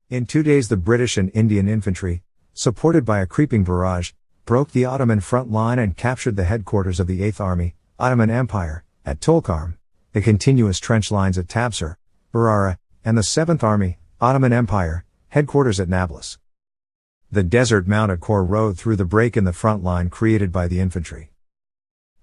In 2 days the British and Indian infantry, supported by a creeping barrage, broke the Ottoman front line and captured the headquarters of the 8th Army, Ottoman Empire, at Tulkarm, the continuous trench lines at Tabsir, Urara, and the 7th Army, Ottoman Empire, headquarters at Nablus. The Desert Mounted Corps rode through the break in the front line created by the infantry.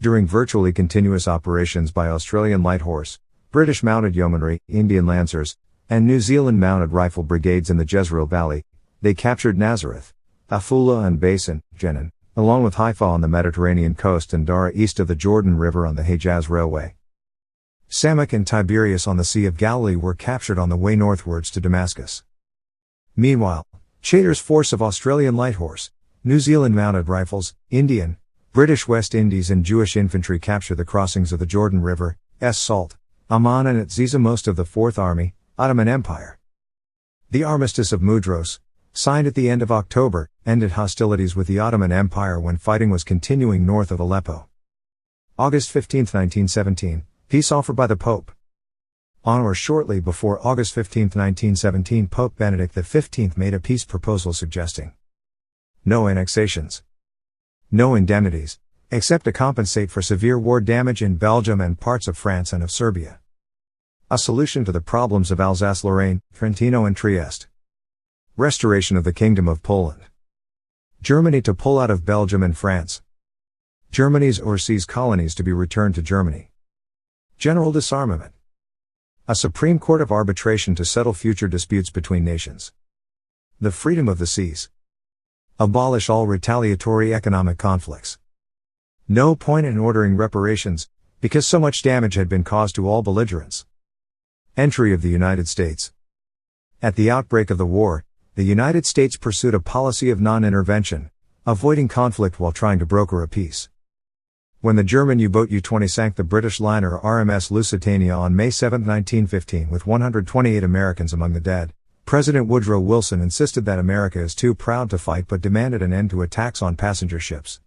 During virtually continuous operations by Australian Light Horse, British Mounted Yeomanry, Indian Lancers, and New Zealand Mounted Rifle Brigades in the Jezreel Valley, they captured Nazareth, Afula and Basin, Jenin, along with Haifa on the Mediterranean coast and Dara east of the Jordan River on the Hejaz Railway. Samak and Tiberias on the Sea of Galilee were captured on the way northwards to Damascus. Meanwhile, Chater's force of Australian Light Horse, New Zealand Mounted Rifles, Indian, British West Indies and Jewish infantry captured the crossings of the Jordan River, Salt, Amman and Etziza most of the 4th Army, Ottoman Empire. The Armistice of Mudros, signed at the end of October, ended hostilities with the Ottoman Empire when fighting was continuing north of Aleppo. August 15, 1917, peace offered by the Pope. On or shortly before August 15, 1917, Pope Benedict XV made a peace proposal suggesting no annexations, no indemnities, except to compensate for severe war damage in Belgium and parts of France and of Serbia. A solution to the problems of Alsace-Lorraine, Trentino and Trieste. Restoration of the Kingdom of Poland. Germany to pull out of Belgium and France. Germany's overseas colonies to be returned to Germany. General disarmament. A Supreme Court of Arbitration to settle future disputes between nations. The freedom of the seas. Abolish all retaliatory economic conflicts. No point in ordering reparations, because so much damage had been caused to all belligerents. Entry of the United States. At the outbreak of the war, the United States pursued a policy of non-intervention, avoiding conflict while trying to broker a peace. When the German U-boat U-20 sank the British liner RMS Lusitania on May 7, 1915 with 128 Americans among the dead, President Woodrow Wilson insisted that America is too proud to fight but demanded an end to attacks on passenger ships.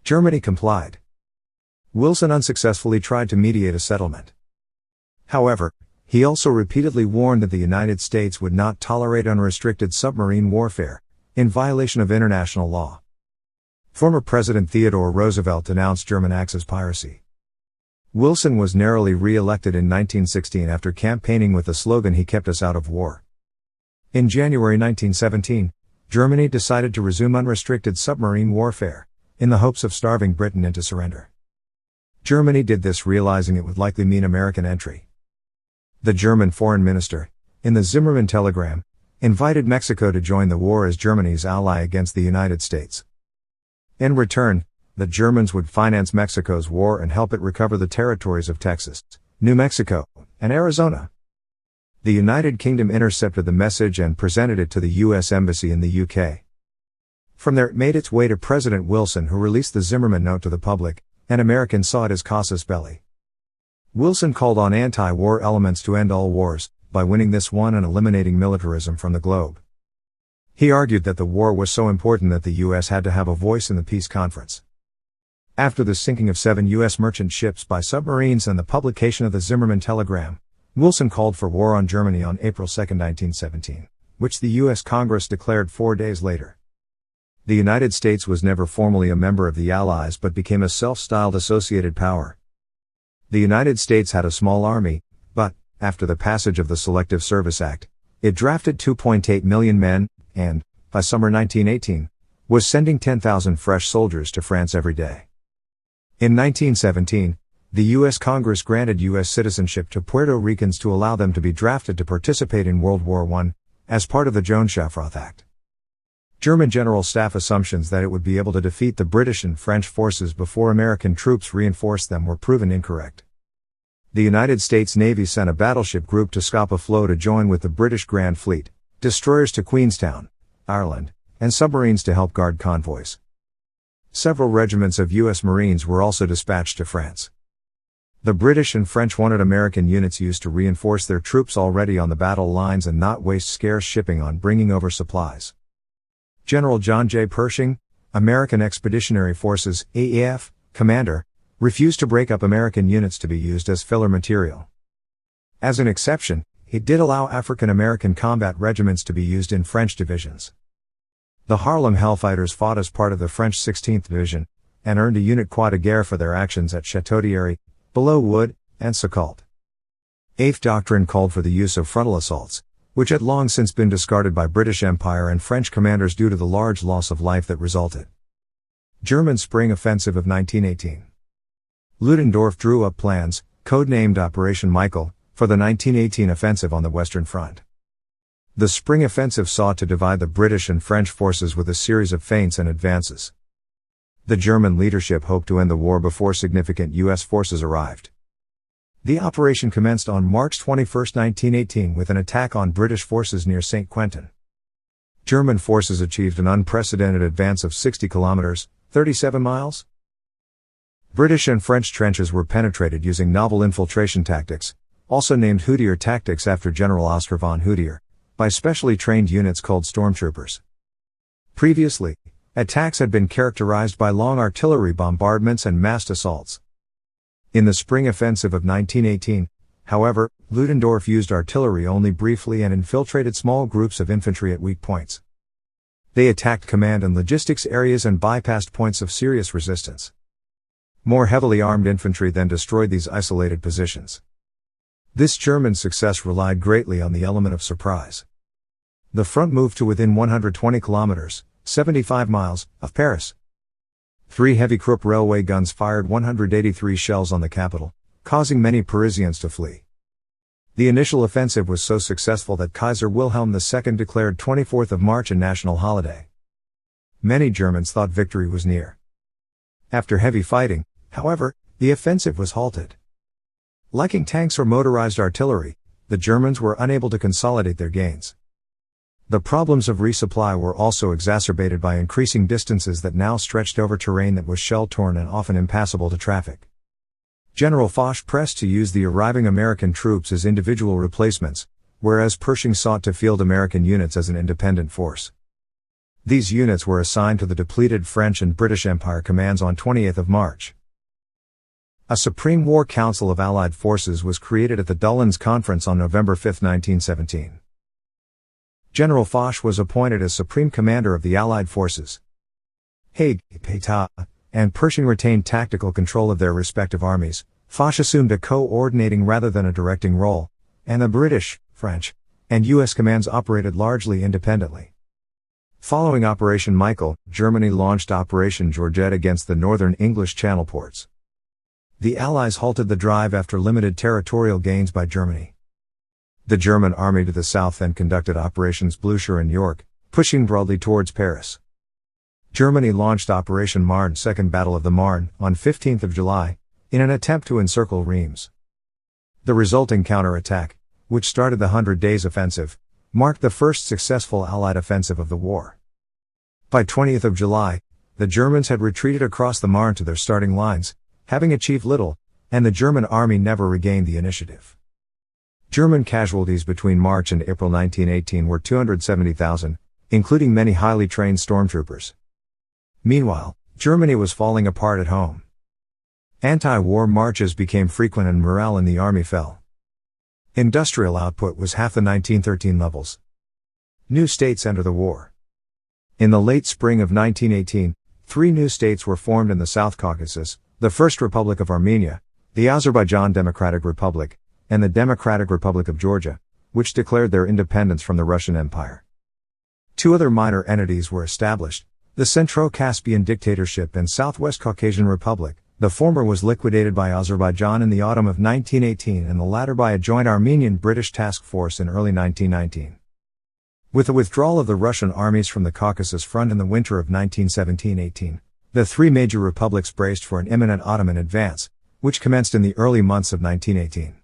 Germany complied. Wilson unsuccessfully tried to mediate a settlement. However, he also repeatedly warned that the United States would not tolerate unrestricted submarine warfare, in violation of international law. Former President Theodore Roosevelt denounced German acts as piracy. Wilson was narrowly re-elected in 1916 after campaigning with the slogan "He kept us out of war." In January 1917, Germany decided to resume unrestricted submarine warfare, in the hopes of starving Britain into surrender. Germany did this realizing it would likely mean American entry. The German foreign minister, in the Zimmermann telegram, invited Mexico to join the war as Germany's ally against the United States. In return, the Germans would finance Mexico's war and help it recover the territories of Texas, New Mexico, and Arizona. The United Kingdom intercepted the message and presented it to the U.S. Embassy in the UK. From there it made its way to President Wilson, who released the Zimmermann note to the public, and Americans saw it as casus belli. Wilson called on anti-war elements to end all wars, by winning this one and eliminating militarism from the globe. He argued that the war was so important that the U.S. had to have a voice in the peace conference. After the sinking of 7 U.S. merchant ships by submarines and the publication of the Zimmermann telegram, Wilson called for war on Germany on April 2, 1917, which the U.S. Congress declared 4 days later. The United States was never formally a member of the Allies but became a self-styled associated power. The United States had a small army, but, after the passage of the Selective Service Act, it drafted 2.8 million men, and, by summer 1918, was sending 10,000 fresh soldiers to France every day. In 1917, the U.S. Congress granted U.S. citizenship to Puerto Ricans to allow them to be drafted to participate in World War I, as part of the Jones-Shafroth Act. German General Staff assumptions that it would be able to defeat the British and French forces before American troops reinforced them were proven incorrect. The United States Navy sent a battleship group to Scapa Flow to join with the British Grand Fleet, destroyers to Queenstown, Ireland, and submarines to help guard convoys. Several regiments of U.S. Marines were also dispatched to France. The British and French wanted American units used to reinforce their troops already on the battle lines and not waste scarce shipping on bringing over supplies. General John J. Pershing, American Expeditionary Forces (AEF) commander, refused to break up American units to be used as filler material. As an exception, it did allow African American combat regiments to be used in French divisions. The Harlem Hellfighters fought as part of the French 16th Division, and earned a unit croix de guerre for their actions at Château Thierry, Below Wood, and Soult. 8th Doctrine called for the use of frontal assaults, which had long since been discarded by British Empire and French commanders due to the large loss of life that resulted. German Spring Offensive of 1918. Ludendorff drew up plans, codenamed Operation Michael, for the 1918 offensive on the Western Front. The Spring Offensive sought to divide the British and French forces with a series of feints and advances. The German leadership hoped to end the war before significant U.S. forces arrived. The operation commenced on March 21, 1918 with an attack on British forces near St. Quentin. German forces achieved an unprecedented advance of 60 kilometers, 37 miles. British and French trenches were penetrated using novel infiltration tactics, also named Hutier tactics after General Oscar von Hutier, by specially trained units called stormtroopers. Previously, attacks had been characterized by long artillery bombardments and massed assaults. In the Spring Offensive of 1918, however, Ludendorff used artillery only briefly and infiltrated small groups of infantry at weak points. They attacked command and logistics areas and bypassed points of serious resistance. More heavily armed infantry then destroyed these isolated positions. This German success relied greatly on the element of surprise. The front moved to within 120 kilometers, 75 miles, of Paris. 3 heavy Krupp railway guns fired 183 shells on the capital, causing many Parisians to flee. The initial offensive was so successful that Kaiser Wilhelm II declared 24th of March a national holiday. Many Germans thought victory was near. After heavy fighting, however, the offensive was halted. Lacking tanks or motorized artillery, the Germans were unable to consolidate their gains. The problems of resupply were also exacerbated by increasing distances that now stretched over terrain that was shell-torn and often impassable to traffic. General Foch pressed to use the arriving American troops as individual replacements, whereas Pershing sought to field American units as an independent force. These units were assigned to the depleted French and British Empire commands on 28th of March. A Supreme War Council of Allied Forces was created at the Doullens Conference on November 5, 1917. General Foch was appointed as Supreme Commander of the Allied Forces. Haig, Pétain, and Pershing retained tactical control of their respective armies. Foch assumed a coordinating rather than a directing role, and the British, French, and U.S. commands operated largely independently. Following Operation Michael, Germany launched Operation Georgette against the northern English Channel ports. The Allies halted the drive after limited territorial gains by Germany. The German army to the south then conducted Operations Blucher and York, pushing broadly towards Paris. Germany launched Operation Marne, Second Battle of the Marne, on 15th of July, in an attempt to encircle Reims. The resulting counterattack, which started the 100 Days Offensive, marked the first successful Allied offensive of the war. By 20th of July, the Germans had retreated across the Marne to their starting lines, having achieved little, and the German army never regained the initiative. German casualties between March and April 1918 were 270,000, including many highly trained stormtroopers. Meanwhile, Germany was falling apart at home. Anti-war marches became frequent and morale in the army fell. Industrial output was half the 1913 levels. New states enter the war. In the late spring of 1918, 3 new states were formed in the South Caucasus: the First Republic of Armenia, the Azerbaijan Democratic Republic, and the Democratic Republic of Georgia, which declared their independence from the Russian Empire. 2 other minor entities were established: the Centro-Caspian Dictatorship and Southwest Caucasian Republic. The former was liquidated by Azerbaijan in the autumn of 1918 and the latter by a joint Armenian-British task force in early 1919. With the withdrawal of the Russian armies from the Caucasus front in the winter of 1917-18, the 3 major republics braced for an imminent Ottoman advance, which commenced in the early months of 1918.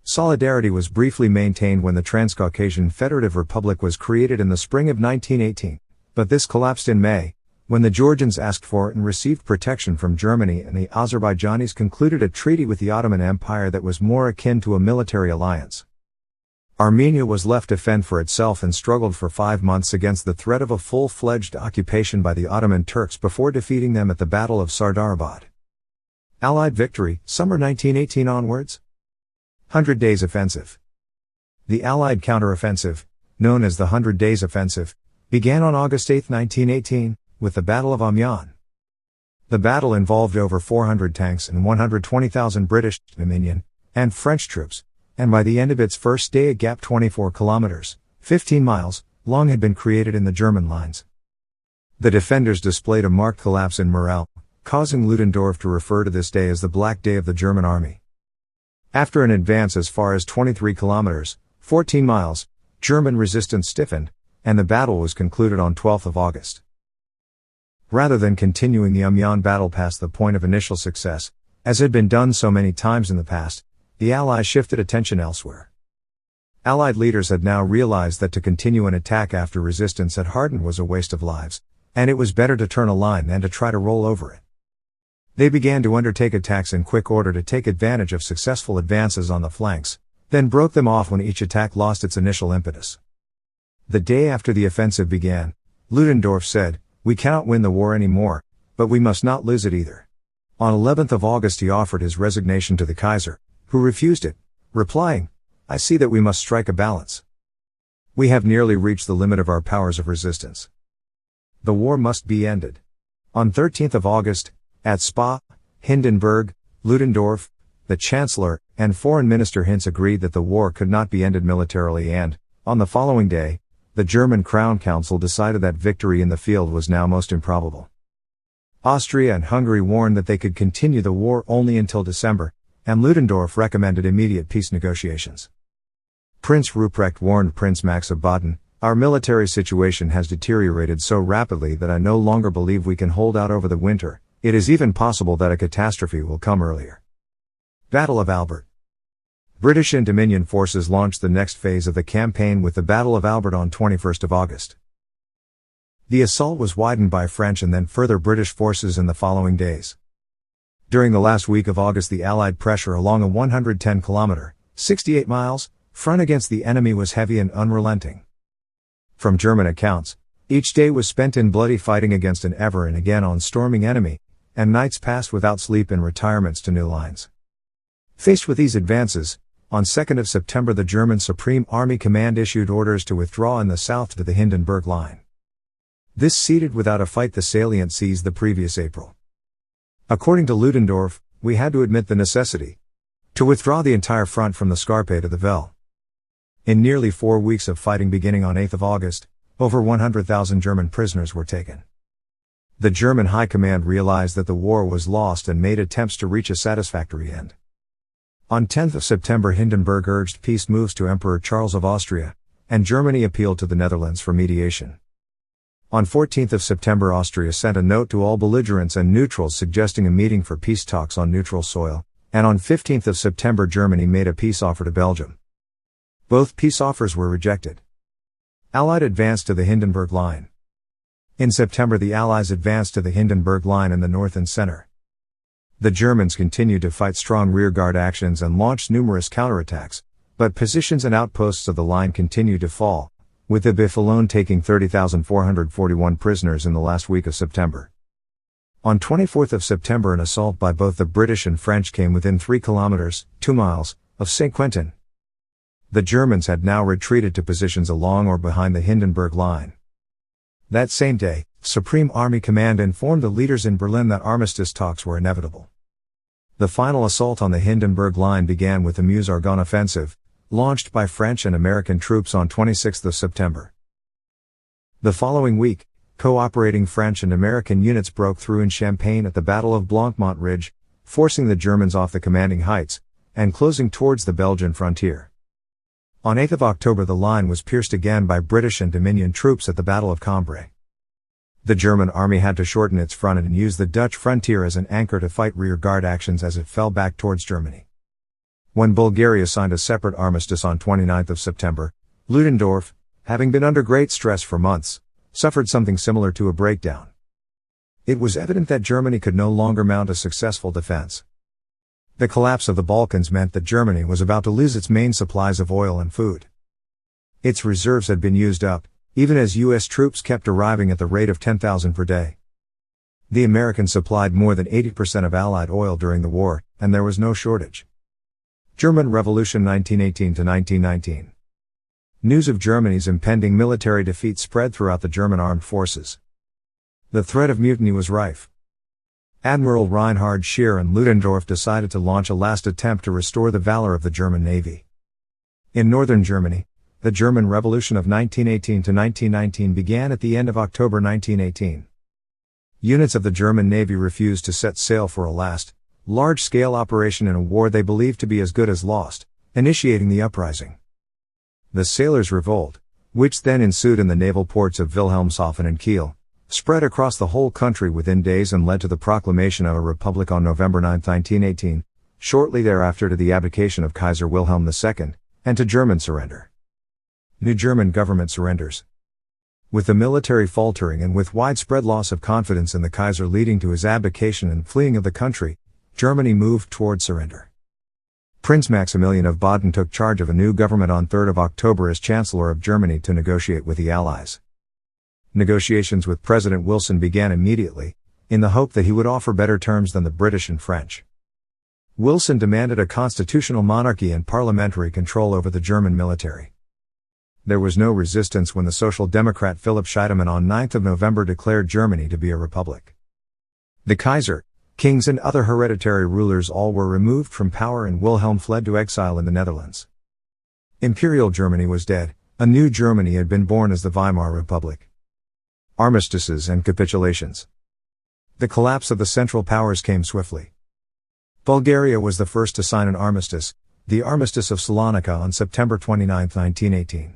Solidarity was briefly maintained when the Transcaucasian Federative Republic was created in the spring of 1918, but this collapsed in May, when the Georgians asked for and received protection from Germany and the Azerbaijanis concluded a treaty with the Ottoman Empire that was more akin to a military alliance. Armenia was left to fend for itself and struggled for 5 months against the threat of a full-fledged occupation by the Ottoman Turks before defeating them at the Battle of Sardarabad. Allied victory, summer 1918 onwards. 100 Days Offensive. The Allied counteroffensive, known as the 100 Days Offensive, began on August 8, 1918, with the Battle of Amiens. The battle involved over 400 tanks and 120,000 British, Dominion, and French troops, and by the end of its first day a gap 24 kilometers, 15 miles, long had been created in the German lines. The defenders displayed a marked collapse in morale, causing Ludendorff to refer to this day as the Black Day of the German Army. After an advance as far as 23 kilometers, 14 miles, German resistance stiffened, and the battle was concluded on 12th of August. Rather than continuing the Amiens battle past the point of initial success, as had been done so many times in the past, the Allies shifted attention elsewhere. Allied leaders had now realized that to continue an attack after resistance had hardened was a waste of lives, and it was better to turn a line than to try to roll over it. They began to undertake attacks in quick order to take advantage of successful advances on the flanks, then broke them off when each attack lost its initial impetus. The day after the offensive began, Ludendorff said, "We cannot win the war anymore, but we must not lose it either." On 11th of August he offered his resignation to the Kaiser, who refused it, replying, "I see that we must strike a balance. We have nearly reached the limit of our powers of resistance. The war must be ended." On 13th of August, at Spa, Hindenburg, Ludendorff, the Chancellor, and Foreign Minister Hinz agreed that the war could not be ended militarily and, on the following day, the German Crown Council decided that victory in the field was now most improbable. Austria and Hungary warned that they could continue the war only until December, and Ludendorff recommended immediate peace negotiations. Prince Ruprecht warned Prince Max of Baden, "Our military situation has deteriorated so rapidly that I no longer believe we can hold out over the winter. It is even possible that a catastrophe will come earlier." Battle of Albert. British and Dominion forces launched the next phase of the campaign with the Battle of Albert on 21st of August. The assault was widened by French and then further British forces in the following days. During the last week of August the Allied pressure along a 110 kilometer, 68 miles, front against the enemy was heavy and unrelenting. From German accounts, each day was spent in bloody fighting against an ever and again on-storming enemy, and nights passed without sleep in retirements to new lines. Faced with these advances, on 2nd of September the German Supreme Army Command issued orders to withdraw in the south to the Hindenburg Line. This ceded without a fight the salient seized the previous April. According to Ludendorff, "We had to admit the necessity to withdraw the entire front from the Scarpe to the Velle." In nearly 4 weeks of fighting beginning on 8th of August, over 100,000 German prisoners were taken. The German High Command realized that the war was lost and made attempts to reach a satisfactory end. On 10th of September Hindenburg urged peace moves to Emperor Charles of Austria, and Germany appealed to the Netherlands for mediation. On 14th of September Austria sent a note to all belligerents and neutrals suggesting a meeting for peace talks on neutral soil, and on 15th of September Germany made a peace offer to Belgium. Both peace offers were rejected. Allied advance to the Hindenburg Line. In September the Allies advanced to the Hindenburg Line in the north and center. The Germans continued to fight strong rearguard actions and launched numerous counterattacks, but positions and outposts of the line continued to fall, with the BIF alone taking 30,441 prisoners in the last week of September. On 24th of September an assault by both the British and French came within 3 kilometers, 2 miles, of Saint-Quentin. The Germans had now retreated to positions along or behind the Hindenburg Line. That same day, Supreme Army Command informed the leaders in Berlin that armistice talks were inevitable. The final assault on the Hindenburg Line began with the Meuse-Argonne offensive, launched by French and American troops on 26th of September. The following week, cooperating French and American units broke through in Champagne at the Battle of Blancmont Ridge, forcing the Germans off the commanding heights, and closing towards the Belgian frontier. On 8th of October the line was pierced again by British and Dominion troops at the Battle of Cambrai. The German army had to shorten its front and use the Dutch frontier as an anchor to fight rearguard actions as it fell back towards Germany. When Bulgaria signed a separate armistice on 29th of September, Ludendorff, having been under great stress for months, suffered something similar to a breakdown. It was evident that Germany could no longer mount a successful defense. The collapse of the Balkans meant that Germany was about to lose its main supplies of oil and food. Its reserves had been used up, even as U.S. troops kept arriving at the rate of 10,000 per day. The Americans supplied more than 80% of Allied oil during the war, and there was no shortage. German Revolution 1918 to 1919. News of Germany's impending military defeat spread throughout the German armed forces. The threat of mutiny was rife. Admiral Reinhard Scheer and Ludendorff decided to launch a last attempt to restore the valor of the German Navy. In northern Germany, the German Revolution of 1918 to 1919 began at the end of October 1918. Units of the German Navy refused to set sail for a last, large-scale operation in a war they believed to be as good as lost, initiating the uprising. The sailors' revolt, which then ensued in the naval ports of Wilhelmshaven and Kiel, spread across the whole country within days and led to the proclamation of a republic on November 9, 1918, shortly thereafter to the abdication of Kaiser Wilhelm II, and to German surrender. New German government surrenders. With the military faltering and with widespread loss of confidence in the Kaiser leading to his abdication and fleeing of the country, Germany moved toward surrender. Prince Maximilian of Baden took charge of a new government on 3 October as Chancellor of Germany to negotiate with the Allies. Negotiations with President Wilson began immediately, in the hope that he would offer better terms than the British and French. Wilson demanded a constitutional monarchy and parliamentary control over the German military. There was no resistance when the Social Democrat Philipp Scheidemann on 9 November declared Germany to be a republic. The Kaiser, kings and other hereditary rulers all were removed from power and Wilhelm fled to exile in the Netherlands. Imperial Germany was dead, a new Germany had been born as the Weimar Republic. Armistices and capitulations. The collapse of the Central Powers came swiftly. Bulgaria was the first to sign an armistice, the Armistice of Salonika on September 29, 1918.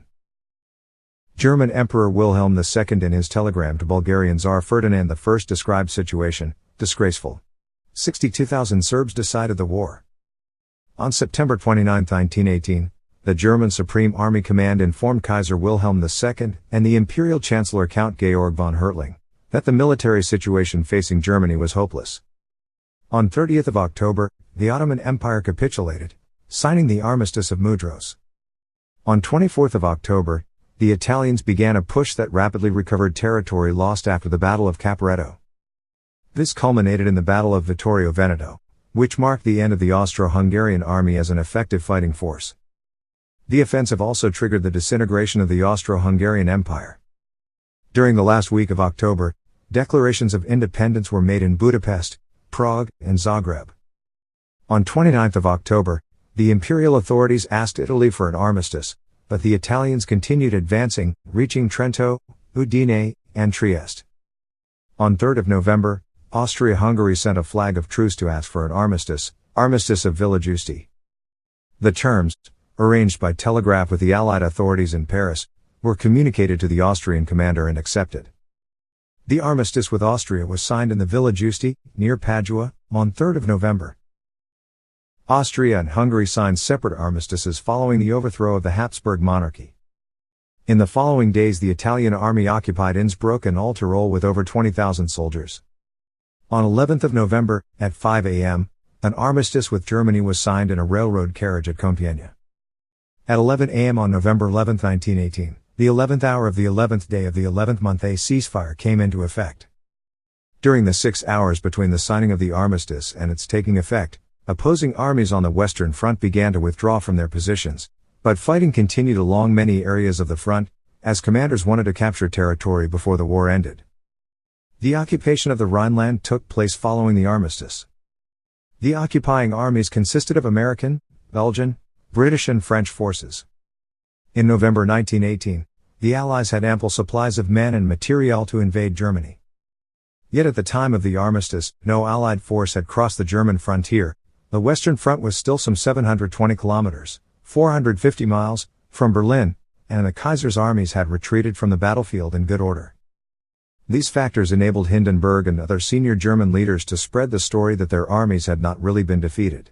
German Emperor Wilhelm II in his telegram to Bulgarian Tsar Ferdinand I described situation, disgraceful. 62,000 Serbs decided the war. On September 29, 1918, the German Supreme Army Command informed Kaiser Wilhelm II and the Imperial Chancellor Count Georg von Hertling that the military situation facing Germany was hopeless. On 30 October, the Ottoman Empire capitulated, signing the Armistice of Mudros. On 24 October, the Italians began a push that rapidly recovered territory lost after the Battle of Caporetto. This culminated in the Battle of Vittorio Veneto, which marked the end of the Austro-Hungarian army as an effective fighting force. The offensive also triggered the disintegration of the Austro-Hungarian Empire. During the last week of October, declarations of independence were made in Budapest, Prague, and Zagreb. On 29 October, the imperial authorities asked Italy for an armistice, but the Italians continued advancing, reaching Trento, Udine, and Trieste. On 3 November, Austria-Hungary sent a flag of truce to ask for an armistice, Armistice of Villa Giusti. The terms, arranged by telegraph with the Allied authorities in Paris, were communicated to the Austrian commander and accepted. The armistice with Austria was signed in the Villa Giusti, near Padua, on 3 November. Austria and Hungary signed separate armistices following the overthrow of the Habsburg monarchy. In the following days the Italian army occupied Innsbruck and All Tyrol with over 20,000 soldiers. On 11 November, at 5 a.m., an armistice with Germany was signed in a railroad carriage at Compiègne. At 11 a.m. on November 11, 1918, the 11th hour of the 11th day of the 11th month a ceasefire came into effect. During the 6 hours between the signing of the armistice and its taking effect, opposing armies on the Western Front began to withdraw from their positions, but fighting continued along many areas of the front, as commanders wanted to capture territory before the war ended. The occupation of the Rhineland took place following the armistice. The occupying armies consisted of American, Belgian, British and French forces. In November 1918, the Allies had ample supplies of men and materiel to invade Germany. Yet at the time of the armistice, no Allied force had crossed the German frontier. The Western Front was still some 720 kilometers, 450 miles, from Berlin, and the Kaiser's armies had retreated from the battlefield in good order. These factors enabled Hindenburg and other senior German leaders to spread the story that their armies had not really been defeated.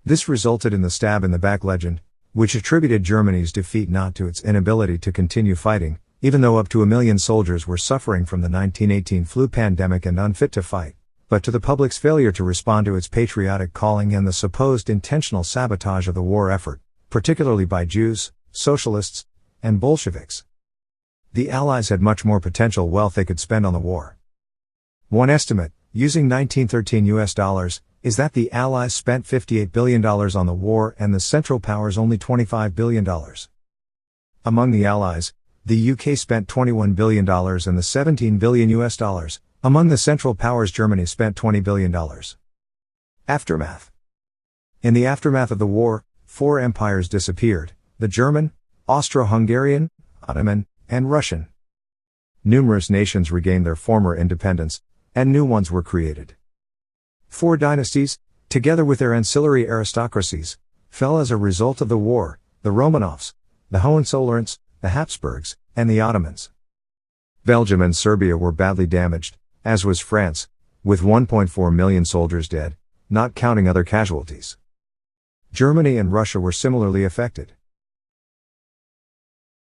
This resulted in the stab in the back legend, which attributed Germany's defeat not to its inability to continue fighting, even though up to 1 million soldiers were suffering from the 1918 flu pandemic and unfit to fight, but to the public's failure to respond to its patriotic calling and the supposed intentional sabotage of the war effort, particularly by Jews, socialists, and Bolsheviks. The Allies had much more potential wealth they could spend on the war. One estimate, using 1913 US dollars, is that the Allies spent $58 billion on the war and the Central Powers only $25 billion. Among the Allies, the UK spent $21 billion and the $17 billion US dollars. Among the Central Powers, Germany spent $20 billion. Aftermath. In the aftermath of the war, 4 empires disappeared: the German, Austro-Hungarian, Ottoman, and Russian. Numerous nations regained their former independence, and new ones were created. 4 dynasties, together with their ancillary aristocracies, fell as a result of the war: the Romanovs, the Hohenzollerns, the Habsburgs, and the Ottomans. Belgium and Serbia were badly damaged, as was France, with 1.4 million soldiers dead, not counting other casualties. Germany and Russia were similarly affected.